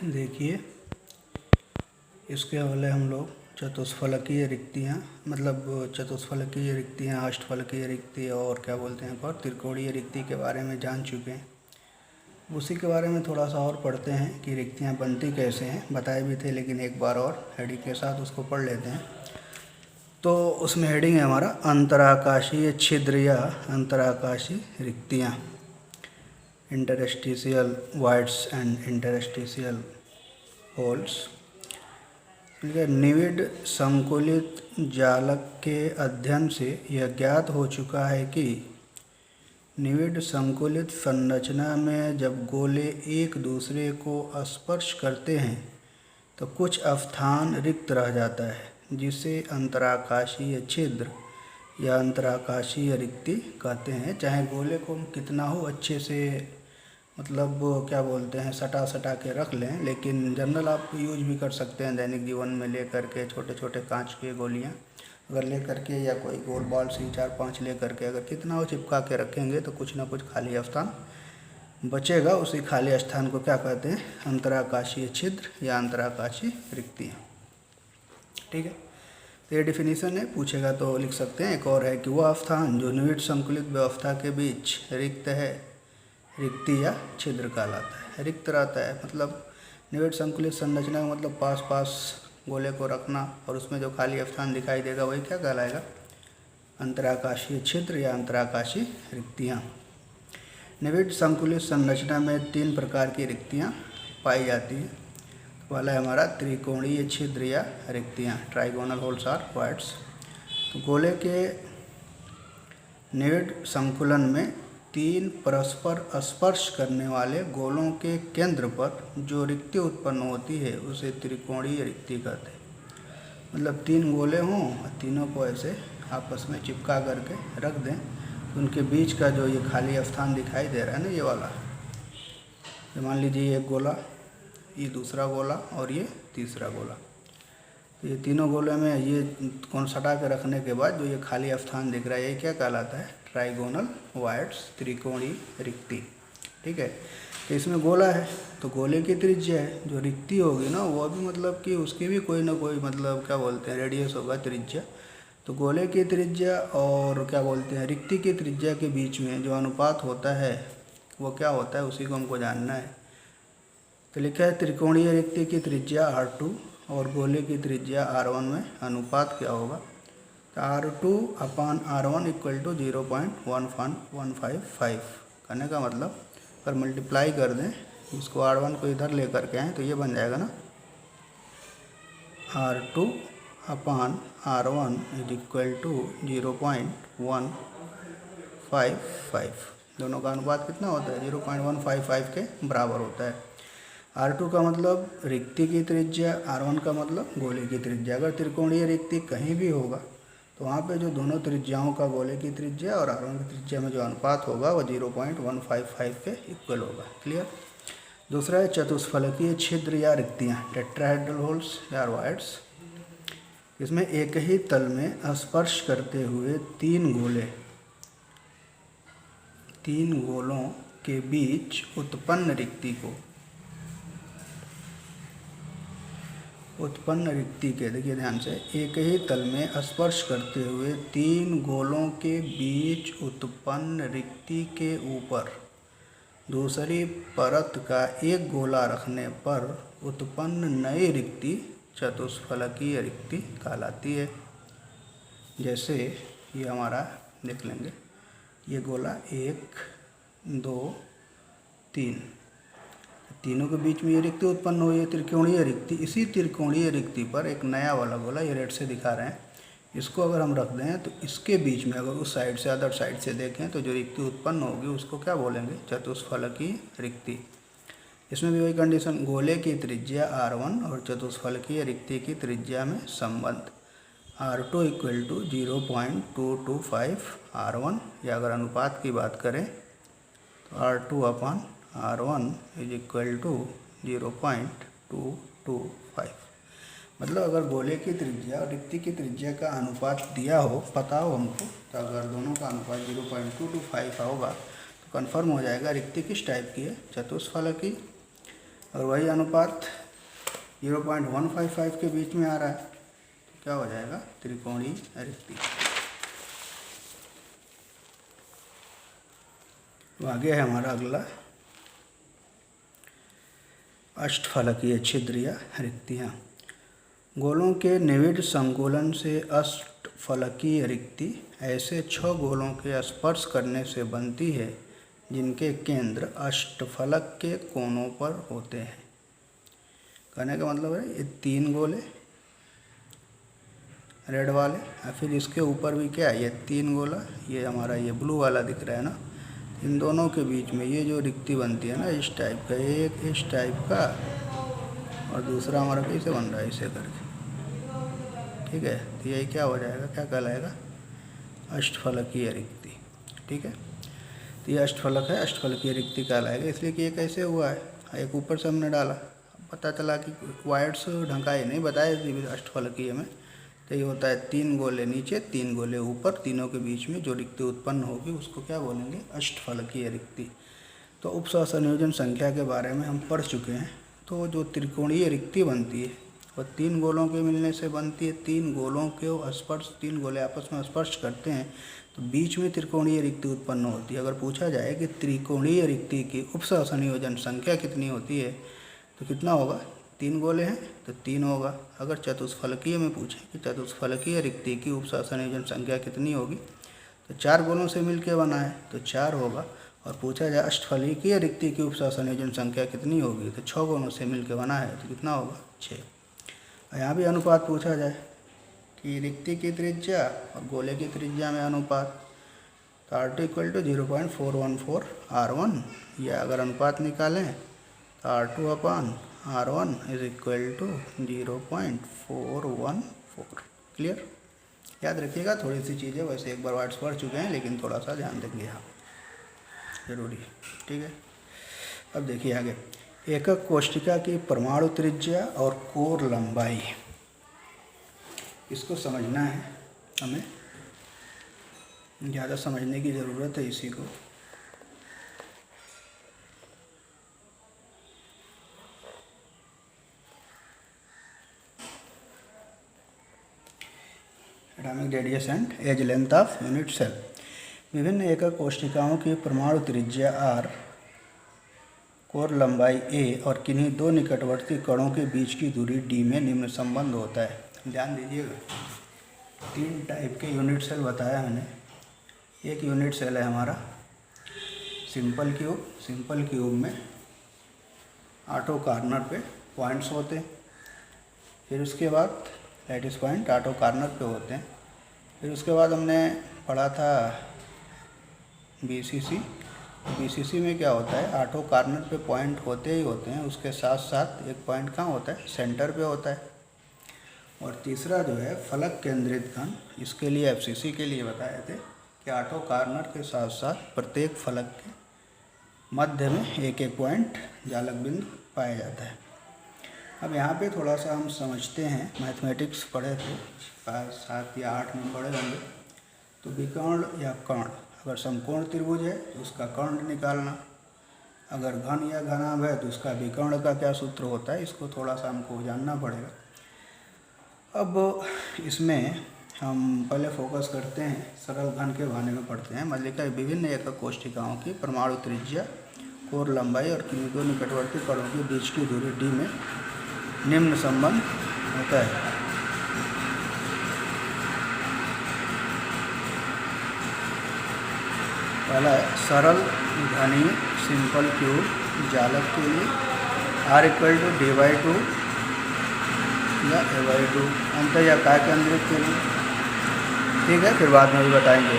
देखिए, इसके पहले हम लोग चतुष्फलकीय रिक्तियाँ चतुष्फलकीय रिक्तियाँ, अष्टफलकीय रिक्ति और क्या बोलते हैं पर त्रिकोणीय रिक्ति के बारे में जान चुके हैं। उसी के बारे में थोड़ा सा और पढ़ते हैं कि रिक्तियाँ बनती कैसे हैं। बताए भी थे लेकिन एक बार और हेडिंग के साथ उसको पढ़ लेते हैं। तो उसमें हेडिंग है हमारा अंतराकाशीय छिद्र या अंतराकाशीय रिक्तियाँ, interstitial voids and interstitial holes. निविड संकुलित जालक के अध्ययन से यह ज्ञात हो चुका है कि निविड संकुलित संरचना में जब गोले एक दूसरे को स्पर्श करते हैं तो कुछ स्थान रिक्त रह जाता है, जिसे अंतराकाशीय छिद्र या अंतराकाशीय रिक्ति कहते हैं। चाहे गोले को हम कितना हो अच्छे से क्या बोलते हैं सटा के रख लें, लेकिन जनरल आप यूज भी कर सकते हैं दैनिक जीवन में ले करके छोटे छोटे कांच के गोलियां अगर ले करके या कोई गोल बॉल से 4-5 ले करके अगर कितना हो चिपका के रखेंगे तो कुछ ना कुछ खाली स्थान बचेगा। उसी खाली स्थान को क्या कहते हैं, अंतराकाशीय छिद्र या अंतराकाशीय रिक्तियाँ। ठीक है, तो ये डिफिनीशन है, पूछेगा तो लिख सकते हैं। एक और है कि वह स्थान जो निविड संकुलित व्यवस्था के बीच रिक्त है रिक्ति या छिद्र कहलाता है। रिक्त रहता है मतलब निविड संकुलित संरचना का मतलब पास पास गोले को रखना और उसमें जो खाली स्थान दिखाई देगा वही क्या कहलाएगा, अंतराकाशीय छिद्र या अंतराकाशीय रिक्तियाँ। निविड संकुलित संरचना में 3 प्रकार की रिक्तियाँ पाई जाती हैं। पहला है हमारा त्रिकोणीय छिद्र या रिक्तियाँ, ट्राइगोनल होल्स आर वॉइड्स। तो गोले के निविड संकुलन में 3 परस्पर स्पर्श करने वाले गोलों के केंद्र पर जो रिक्ति उत्पन्न होती है उसे त्रिकोणीय रिक्ति कहते हैं। मतलब 3 गोले हों और तीनों को ऐसे आपस में चिपका करके रख दें, उनके बीच का जो ये खाली स्थान दिखाई दे रहा है ना, ये वाला, मान लीजिए एक गोला, ये दूसरा गोला और ये तीसरा गोला। तो ये तीनों गोले में ये कौन सटा के रखने के बाद जो ये खाली स्थान दिख रहा है ये क्या कहलाता है, ट्राइगोनल वॉइड्स, त्रिकोणीय रिक्ति। ठीक है, तो इसमें गोला है तो गोले की त्रिज्या है, जो रिक्ति होगी ना वो भी मतलब कि उसकी भी कोई ना कोई क्या बोलते हैं रेडियस होगा, त्रिज्या। तो गोले की त्रिज्या और क्या बोलते हैं रिक्ति की त्रिज्या के बीच में जो अनुपात होता है वो क्या होता है, उसी को हमको जानना है। तो लिखा है त्रिकोणीय रिक्ति की त्रिज्या R2 और गोले की त्रिज्या R1 में अनुपात क्या होगा, तो R2/R1 = 0.155 करने का मतलब अगर मल्टीप्लाई कर दें, इसको R1 को इधर लेकर के आएँ तो ये बन जाएगा ना R2/R1 = 0.155। दोनों का अनुपात कितना होता है, 0.155 के बराबर होता है। R2 का मतलब रिक्ति की त्रिज्या, R1 का मतलब गोले की त्रिज्या। अगर त्रिकोणीय रिक्ति कहीं भी होगा तो वहाँ पे जो दोनों त्रिज्याओं का गोले की त्रिज्या और R1 की त्रिज्या में जो अनुपात होगा वो 0.155 के इक्वल होगा। क्लियर। दूसरा है चतुष्फलकीय छिद्र या रिक्तियाँ, टेट्राहेड्रल होल्स या वॉइड्स। इसमें एक ही तल में स्पर्श करते हुए 3 गोलों के बीच उत्पन्न रिक्ति के देखिए ध्यान से, एक ही तल में स्पर्श करते हुए 3 गोलों के बीच उत्पन्न रिक्ति के ऊपर दूसरी परत का एक गोला रखने पर उत्पन्न नई रिक्ति चतुष्फलकीय रिक्ति कहलाती है। जैसे ये हमारा देख लेंगे, ये गोला 1 2 3, तीनों के बीच में ये रिक्ति उत्पन्न हुई है, त्रिकोणीय रिक्ति। इसी त्रिकोणीय रिक्ति पर एक नया वाला गोला, ये रेड से दिखा रहे हैं, इसको अगर हम रख दें तो इसके बीच में अगर उस साइड से अदर साइड से देखें तो जो रिक्ति उत्पन्न होगी उसको क्या बोलेंगे, चतुष्फलकीय रिक्ति। इसमें भी वही कंडीशन, गोले की त्रिज्या R1 और चतुष्फलकीय रिक्ति की त्रिज्या में संबंध R2 = 0.225 R1, या अगर अनुपात की बात करें तो R2/R1 = 0.225। मतलब अगर गोले की त्रिज्या और रिक्ति की त्रिज्या का अनुपात दिया हो, पता हो हमको, तो अगर दोनों का अनुपात 0.225 होगा तो कंफर्म हो जाएगा रिक्ति किस टाइप की है, चतुष्फलकीय। और वही अनुपात 0.155 के बीच में आ रहा है, तो क्या हो जाएगा, त्रिकोणीय रिक्ति। तो आगे है हमारा अगला अष्टफलकीय छिद्र या रिक्तियाँ। गोलों के निविड़ संकुलन से अष्टफलकीय रिक्ति ऐसे 6 गोलों के स्पर्श करने से बनती है जिनके केंद्र अष्टफलक के कोनों पर होते हैं। कहने का मतलब है ये 3 गोले रेड वाले, और फिर इसके ऊपर भी क्या है, ये 3 गोला, ये हमारा ये ब्लू वाला दिख रहा है ना, इन दोनों के बीच में ये जो रिक्ति बनती है ना, इस टाइप का, एक इस टाइप का और दूसरा हमारा कैसे बन रहा है, ऐसे करके, ठीक है। तो यही क्या हो जाएगा, क्या कहलाएगा, अष्टफलकीय रिक्ति, ठीक है। तो ये अष्टफलक है, अष्टफलकीय रिक्ति कहलाएगा, इसलिए कि ये कैसे हुआ है, एक ऊपर से हमने डाला, पता चला कि वायर्स ढंकाई नहीं बताए अष्टफलकीय में, तो ये होता है 3 गोले नीचे 3 गोले ऊपर, तीनों के बीच में जो रिक्ति उत्पन्न होगी उसको क्या बोलेंगे, अष्टफलकीय रिक्ति। तो उपसह संयोजन संख्या के बारे में हम पढ़ चुके हैं। तो जो त्रिकोणीय रिक्ति बनती है वो 3 गोलों के मिलने से बनती है। 3 गोलों के स्पर्श, 3 गोले आपस में स्पर्श करते हैं तो बीच में त्रिकोणीय रिक्ति उत्पन्न होती है। अगर पूछा जाए कि त्रिकोणीय रिक्ति की उपसह संयोजन संख्या कितनी होती है तो कितना होगा, 3 गोले हैं तो 3 होगा। अगर चतुष्फलकीय में पूछें कि चतुष्फलकीय रिक्ति की उपसह संयोजन संख्या कितनी होगी तो 4 गोलों से मिलकर बना है तो 4 होगा। और पूछा जाए अष्टफलकीय रिक्ति की उपसह संयोजन संख्या कितनी होगी तो 6 गोलों से मिलकर बना है तो कितना होगा, 6। और यहाँ भी अनुपात पूछा जाए कि रिक्ति की त्रिज्या और गोले की त्रिज्या में अनुपात, तो R2 = 0.414 R1, या अगर अनुपात निकालें तो R2/R1 = 0.414। क्लियर, याद रखिएगा। थोड़ी सी चीज़ें वैसे एक बार वर्ड्स पढ़ चुके हैं लेकिन थोड़ा सा ध्यान देंगे यहाँ, जरूरी, ठीक है। अब देखिए आगे, एकक कोष्ठिका की परमाणु त्रिज्या और कोर लंबाई, इसको समझना है हमें, ज़्यादा समझने की ज़रूरत है इसी को। Atomic radius and edge length of unit cell. विभिन्न एकक कोष्ठिकाओं की परमाणु त्रिज्या r, कोर लंबाई a और किन्हीं 2 निकटवर्ती कणों के बीच की दूरी d में निम्न संबंध होता है। ध्यान दीजिएगा, 3 टाइप के यूनिट सेल बताया मैंने। एक यूनिट सेल है हमारा सिंपल क्यूब। सिंपल क्यूब में 8 कॉर्नर पे पॉइंट्स होते हैं, फिर उसके बाद लैटिस पॉइंट 8 कॉर्नर पे होते हैं। फिर उसके बाद हमने पढ़ा था BCC। BCC में क्या होता है, 8 कॉर्नर पे पॉइंट होते ही होते हैं, उसके साथ साथ एक पॉइंट कहाँ होता है, सेंटर पे होता है। और तीसरा जो है फलक केंद्रित घन, इसके लिए FCC के लिए बताए थे कि 8 कॉर्नर के साथ साथ प्रत्येक फलक के मध्य में एक एक पॉइंट जालक बिंदु पाया जाता है। अब यहाँ पे थोड़ा सा हम समझते हैं, मैथमेटिक्स पढ़े थे 7 या 8 में पढ़े होंगे। तो विकर्ण या कर्ण, अगर समकोण त्रिभुज है तो उसका कर्ण निकालना, अगर घन या घनाभ है तो उसका विकर्ण का क्या सूत्र होता है, इसको थोड़ा सा हमको जानना पड़ेगा। अब इसमें हम पहले फोकस करते हैं सरल घन के बारे में पढ़ते हैं। मल्लिका विभिन्न एकक कोष्ठिकाओं की परमाणु त्रिज्या, कोर लंबाई और किन्हीं 2 निकटवर्ती कणों के बीच की दूरी d में निम्न संबंध होता है। पहला है सरल घनीय सिंपल क्यूब जालक के लिए R = d/2 या a/2 अंत या काय केंद्रित के लिए, ठीक है, फिर बाद में भी बताएंगे।